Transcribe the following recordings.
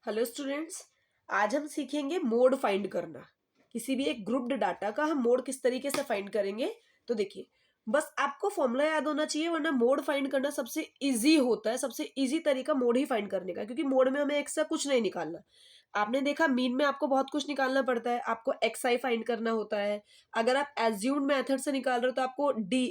Hello students, आज हम सीखेंगे मोड फाइंड करना। किसी भी एक ग्रुप्ड डाटा का हम मोड किस तरीके से फाइंड करेंगे। तो देखिए, बस आपको फॉर्मूला याद होना चाहिए, वरना मोड फाइंड करना सबसे इजी होता है। सबसे इजी तरीका मोड ही फाइंड करने का, क्योंकि मोड में हमें एक्स का कुछ नहीं निकालना। आपने देखा मीन में आपको बहुत कुछ निकालना पड़ता है, आपको एक्स आई फाइंड करना होता है। अगर आप एज्यूम्ड मेथड से निकाल रहे हो तो आपको डी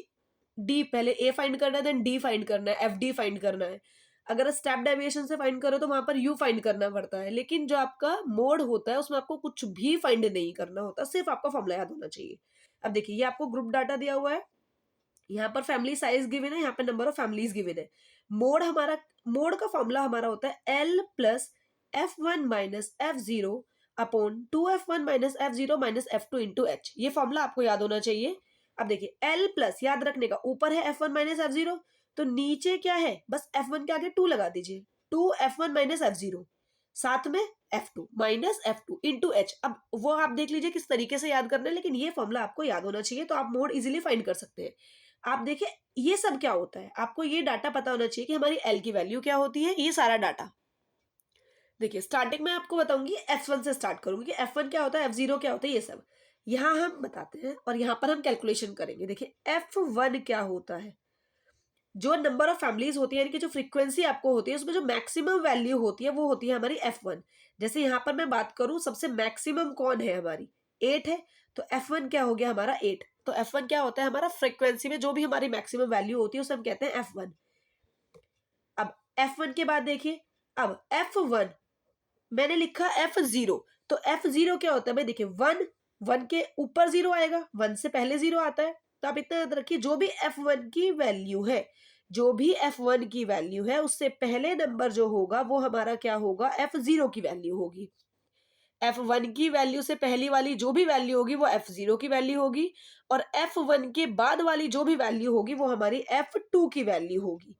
डी पहले ए फाइंड करना है, देन डी फाइंड करना है, एफ डी फाइंड करना है। अगर स्टेप डेविएशन से फाइंड करो तो वहां पर यू फाइंड करना पड़ता है। लेकिन जो आपका मोड होता है उसमें आपको कुछ भी फाइंड नहीं करना होता, सिर्फ आपका फॉर्मूला याद होना चाहिए। अब देखिए, ये आपको ग्रुप डाटा दिया हुआ है, यहाँ पर फैमिली साइज गिवन है, यहाँ पर नंबर ऑफ फैमिलीज गिवन है। मोड का फॉर्मूला हमारा होता है L plus F1 minus F0 upon 2F1 minus F0 minus F2 into H. ये फॉर्मूला आपको याद होना चाहिए। अब देखिए, एल प्लस याद रखने का, ऊपर है F1 माइनस F0, तो नीचे क्या है, बस F1 के आगे 2 लगा दीजिए। 2F1 माइनस F0, साथ में F2 minus F2 into H. अब वो आप देख लीजिए किस तरीके से याद करना है, लेकिन ये फॉर्मूला आपको याद होना चाहिए, तो आप मोड इजीली फाइंड कर सकते हैं। आप देखिए, ये सब क्या होता है, आपको ये डाटा पता होना चाहिए कि हमारी एल की वैल्यू क्या होती है। ये सारा डाटा देखिए, स्टार्टिंग में आपको बताऊंगी, F1 से स्टार्ट करूंगी कि F1 क्या होता है, F0 क्या होता है, ये सब यहाँ हम बताते हैं और यहाँ पर हम कैलकुलेशन करेंगे। देखिए, F1 क्या होता है, जो नंबर ऑफ फैमिलीज होती है, यानी कि जो फ्रीक्वेंसी आपको होती है, उसमें जो मैक्सिमम वैल्यू होती है वो होती है हमारी F1। जैसे यहाँ पर मैं बात करूं, सबसे मैक्सिमम कौन है, हमारी 8 है, तो F1 क्या हो गया हमारा 8। तो F1 क्या होता है, हमारा फ्रीक्वेंसी में जो भी हमारी मैक्सिमम वैल्यू होती है उसे हम कहते हैं F1। अब F1 के बाद देखिए, अब F1 मैंने लिखा F0, तो F0 क्या होता है भाई, देखिए 1 के ऊपर 0 आएगा, 1 से पहले 0 आता है। तो आप इतना याद रखिए, जो भी F1 की वैल्यू है, जो भी F1 की वैल्यू है, उससे पहले नंबर जो होगा वो हमारा क्या होगा, F0 की वैल्यू होगी। F1 की वैल्यू से पहली वाली जो भी वैल्यू होगी वो F0 की वैल्यू होगी, और F1 के बाद वाली जो भी वैल्यू होगी वो हमारी F2 की वैल्यू होगी।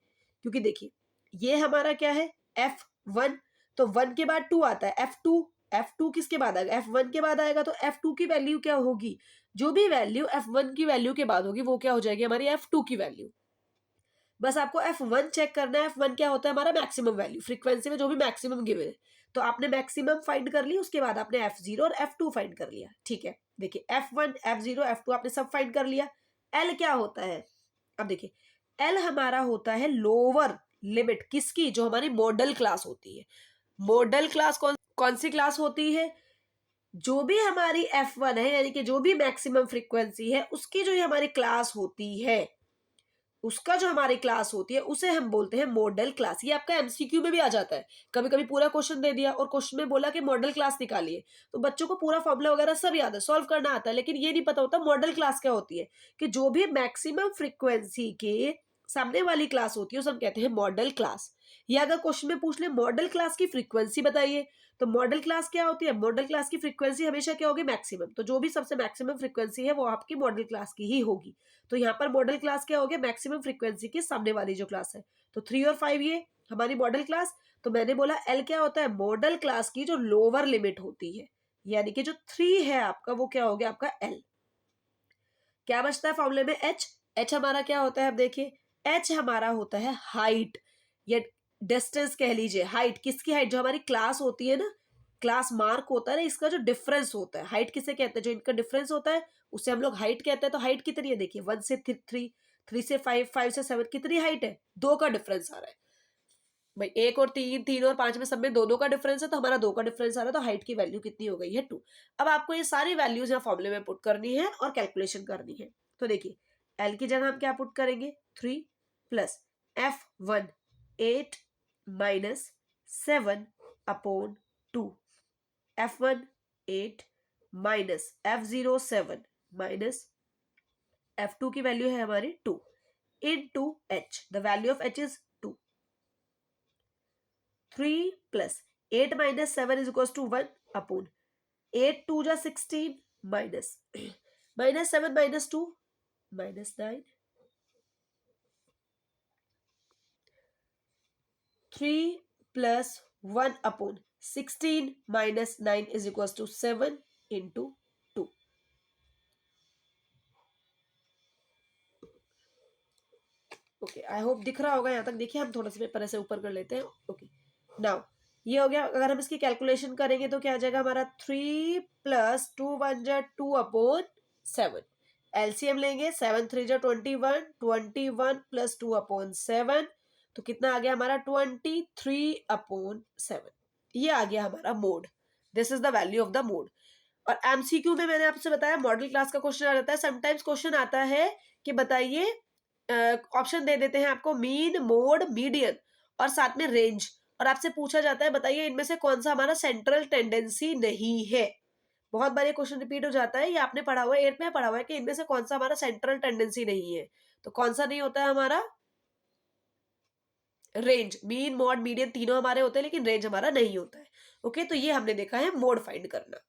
क्योंकि देखिए, ये हमारा क्या है, F1, तो 1 के बाद 2 आता है, F2। F2 किसके बाद आएगा, F1 के बाद आएगा, तो F2 की वैल्यू क्या होगी, जो भी वैल्यू F1 की वैल्यू के बाद होगी वो क्या हो जाएगी, हमारी F2 की वैल्यू। बस आपको F1 चेक करना है। F1 क्या होता है, हमारा मैक्सिमम वैल्यू, फ्रीक्वेंसी में जो भी मैक्सिमम गिवन है। तो आपने मैक्सिमम फाइंड कर ली, उसके बाद आपने F0 और F2 फाइंड कर लिया। ठीक है, देखिए F1 F0 F2 आपने सब फाइंड कर लिया। L क्या होता है, अब देखिए, L हमारा होता है लोअर लिमिट किसकी, जो हमारी मॉडल क्लास होती है। मॉडल क्लास कौन कौन सी क्लास होती है, जो भी हमारी F1 है, यानी कि जो भी मैक्सिमम फ्रीक्वेंसी है उसकी जो हमारी क्लास होती है, उसका जो हमारी क्लास होती है उसे हम बोलते हैं मॉडल क्लास। ये आपका एमसीक्यू में भी आ जाता है। कभी कभी पूरा क्वेश्चन दे दिया और क्वेश्चन में बोला कि मॉडल क्लास निकालिए, तो बच्चों को पूरा फॉर्मूला वगैरह सब याद है, सॉल्व करना आता है, लेकिन ये नहीं पता होता मॉडल क्लास क्या होती है। कि जो भी मैक्सिमम फ्रीक्वेंसी के सामने वाली क्लास होती है उसे हम कहते हैं मॉडल क्लास। या अगर क्वेश्चन में पूछ ले मॉडल क्लास की फ्रीक्वेंसी बताइए, तो मॉडल क्लास क्या होती है, मॉडल क्लास की फ्रीक्वेंसी हमेशा क्या होगी, मैक्सिमम। तो जो भी सबसे मैक्सिमम फ्रीक्वेंसी है वो आपकी मॉडल क्लास की ही होगी। तो यहाँ पर मॉडल क्लास क्या हो गया, मैक्सिमम फ्रीक्वेंसी के सामने वाली जो क्लास है। तो 3 और 5 ये हमारी मॉडल क्लास। तो मैंने बोला एल क्या होता है, मॉडल क्लास की जो लोअर लिमिट होती है, यानी कि जो 3 है आपका, वो क्या हो गया आपका एल। क्या बचता है फॉर्मूले में, एच। एच हमारा क्या होता है, अब देखिए, एच हमारा होता है हाइट या डिस्टेंस कह लीजिए। हाइट किसकी, हाइट जो हमारी क्लास होती है ना, क्लास मार्क होता है ना, इसका जो डिफरेंस होता है, हाइट किसे कहते हैं, जो इनका डिफरेंस होता है उसे हम लोग हाइट कहते हैं। तो हाइट कितनी है, देखिए 1 से 3, 3 से 5, 5 से 7, कितनी हाइट है, 2 का डिफरेंस आ रहा है भाई। 1 और 3, 3 और 5 में सब में 2 2 का डिफरेंस है, तो हमारा 2 का डिफरेंस आ रहा है, तो हाइट की वैल्यू कितनी हो गई है, 2। अब आपको ये सारी वैल्यूज यहाँ फॉर्मूले में पुट करनी है और कैलकुलेशन करनी है। तो देखिए, एल की जगह हम क्या पुट करेंगे, 3 plus F1 8 minus 7 upon 2। F1 8 minus F0 7 minus F2 की वैल्यू है हमारी 2 into H, the value of H is 2। 3 plus 8 minus 7 is equals to 1 upon 8 2 जा 16 minus minus 7 minus 2 minus 9। 3 plus 1 upon 16 minus 9 is equals to 7 into 2। Okay, I hope दिख रहा होगा यहाँ तक। देखिए, हम थोड़ा सा पेपर ऐसे ऊपर कर लेते हैं। ओके, नाउ ये हो गया। अगर हम इसकी कैलकुलेशन करेंगे तो क्या आ जाएगा हमारा 3 प्लस 2 1 जा 2 अपॉन 7। एलसीएम लेंगे 7 3 जा 21, 21 प्लस 2 अपॉन 7 तो कितना आ गया हमारा 23 अपॉन 7। ये आ गया हमारा mode. This is the value of the mode. और एमसीक्यू में मैंने आपसे बताया मॉडल क्लास का क्वेश्चन आ जाता है। समटाइम्स क्वेश्चन आता है कि बताइए, ऑप्शन दे देते हैं आपको मीन, मोड, मीडियन और साथ में रेंज, और आपसे पूछा जाता है बताइए इनमें से कौन सा हमारा सेंट्रल टेंडेंसी नहीं है। बहुत बार ये क्वेश्चन रिपीट हो जाता है, ये आपने पढ़ा हुआ है, 8th में पढ़ा हुआ है कि इनमें से कौन सा हमारा सेंट्रल टेंडेंसी नहीं है। तो कौन सा नहीं होता है हमारा? रेंज। मीन, मॉड, मीडियन तीनों हमारे होते हैं लेकिन रेंज हमारा नहीं होता है। ओके, तो ये हमने देखा है मोड फाइंड करना।